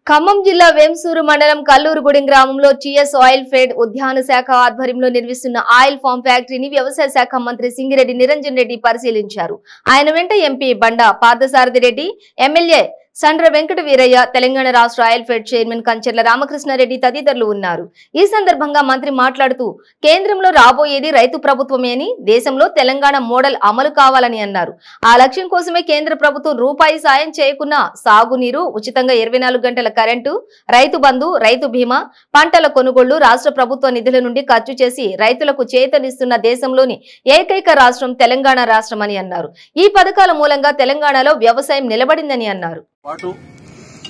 ఖమ్మం జిల్లా వేంసూరు మండలం కల్లూరుగూడెం గ్రామంలో టీఎస్ ఆయిల్ ఫెడ్ ఉద్యాన శాఖ ఆధ్వర్యంలో నిర్మిస్తున్న ఆయిల్ ఫామ్ ఫ్యాక్టరీని వ్యవసాయ శాఖ మంత్రి సింగిరెడ్డి నిరంజన్ రెడ్డి పరిశీలించారు. ఆయన వెంట ఎంపీ బండా పార్థసారథి రెడ్డి, ఎమ్మెల్యే సండ్ర వెంకట వీరయ్య, తెలంగాణ రాష్ట్ర oil fed chairman Kancharla Ramakrishna Reddy తదితరులు ఉన్నారు. ఈ సందర్భంగా మంత్రి మాట్లాడుతూ కేంద్రంలో రాబోయేది రైతు ప్రభుత్వమే అని, దేశంలో తెలంగాణ మోడల్ అమలు కావాలని అన్నారు. ఆ లక్ష్యం కోసమే కేంద్ర ప్రభుత్వం రూపాయి సాయం చేయకున్నా సాగునీరు, ఉచితంగా 24 గంటల కరెంటు, రైతు బంధు, రైతు బీమా, పంటల కొనుగోళ్లు రాష్ట్ర ప్రభుత్వ నిధుల నుండి ఖర్చు చేసి రైతులకు చేతనిస్తున్న దేశంలోని ఏకైక రాష్ట్రం తెలంగాణ రాష్ట్రం అని అన్నారు. ఈ పథకాల మూలంగా తెలంగాణలో వ్యవసాయం నిలబడిందని అన్నారు. పాటు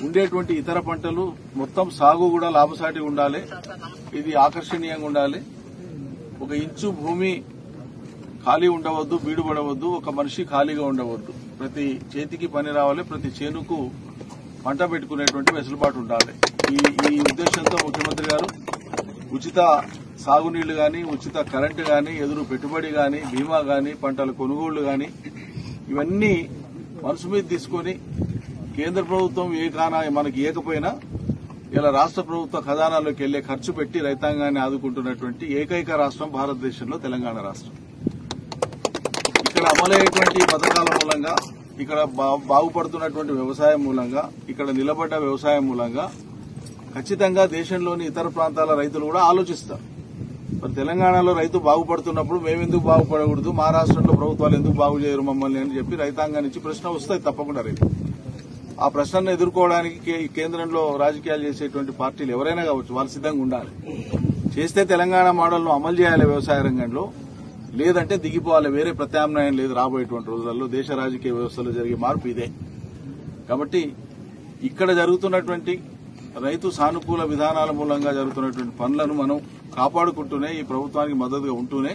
ఉండేటువంటి ఇతర పంటలు మొత్తం సాగు కూడా లాభసాటి ఉండాలి. ఇది ఆకర్షణీయంగా ఉండాలి. ఒక ఇంచు భూమి ఖాళీ ఉండవద్దు, బీడుపడవద్దు, ఒక మనిషి ఖాళీగా ఉండవద్దు. ప్రతి చేతికి పని రావాలి, ప్రతి చేనుకు పంట పెట్టుకునేటువంటి వెసులుబాటు ఉండాలి. ఈ ఉద్దేశంతో ముఖ్యమంత్రి గారు ఉచిత సాగునీళ్లు గాని, ఉచిత కరెంటు గాని, ఎదురు పెట్టుబడి గాని, బీమా గాని, పంటల కొనుగోళ్లు గాని ఇవన్నీ మనసు మీద తీసుకుని కేంద్ర ప్రభుత్వం ఏ కానా మనకి ఇవ్వకపోయినా ఇలా రాష్ట్ర ప్రభుత్వ ఖజానాలోకి వెళ్లే ఖర్చు పెట్టి రైతాంగాన్ని ఆదుకుంటున్నటువంటి ఏకైక రాష్ట్రం భారతదేశంలో తెలంగాణ రాష్ట్రం. ఇక్కడ అమలయ్యేటువంటి పథకాల మూలంగా, ఇక్కడ బాగుపడుతున్నటువంటి వ్యవసాయం మూలంగా, ఇక్కడ నిలబడ్డ వ్యవసాయం మూలంగా ఖచ్చితంగా దేశంలోని ఇతర ప్రాంతాల రైతులు కూడా ఆలోచిస్తారు. మరి తెలంగాణలో రైతు బాగుపడుతున్నప్పుడు మేమెందుకు బాగుపడకూడదు, మా రాష్ట్రంలో ప్రభుత్వాలు ఎందుకు బాగు చేయరు మమ్మల్ని అని చెప్పి రైతాంగం నుంచి ప్రశ్న వస్తాయి తప్పకుండా. రైతు ఆ ప్రశ్నను ఎదుర్కోవడానికి కేంద్రంలో రాజకీయాలు చేసేటువంటి పార్టీలు ఎవరైనా కావచ్చు, వాళ్ళు సిద్ధంగా ఉండాలి. చేస్తే తెలంగాణ మోడల్ను అమలు చేయాలి వ్యవసాయ రంగంలో, లేదంటే దిగిపోవాలి. వేరే ప్రత్యామ్నాయం లేదు. రాబోయేటువంటి రోజులలో దేశ రాజకీయ వ్యవస్థలో జరిగే మార్పు ఇదే. కాబట్టి ఇక్కడ జరుగుతున్నటువంటి రైతు సానుకూల విధానాల మూలంగా జరుగుతున్నటువంటి పనులను మనం కాపాడుకుంటూనే, ఈ ప్రభుత్వానికి మద్దతుగా ఉంటూనే,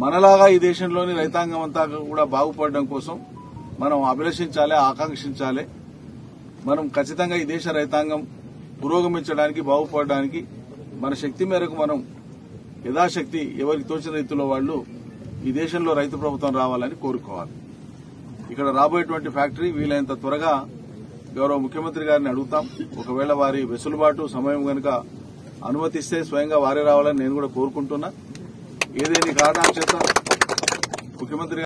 మనలాగా ఈ దేశంలోని రైతాంగం అంతా కూడా బాగుపడడం కోసం మనం అభిలషించాలి, ఆకాంక్షించాలి. మనం ఖచ్చితంగా ఈ దేశ రైతాంగం పురోగమించడానికి, బాగుపడడానికి మన శక్తి మేరకు మనం యథాశక్తి ఎవరికి తోచిన రీతిలో వాళ్ళు ఈ దేశంలో రైతు ప్రభుత్వం రావాలని కోరుకోవాలి. ఇక్కడ రాబోయేటువంటి ఫ్యాక్టరీ వీలైనంత త్వరగా గౌరవ ముఖ్యమంత్రి గారిని అడుగుతాం. ఒకవేళ వారి వెసులుబాటు సమయం గనుక అనుమతిస్తే స్వయంగా వారే రావాలని నేను కూడా కోరుకుంటున్నా. ఏదేని కారణాల చేత ముఖ్యమంత్రి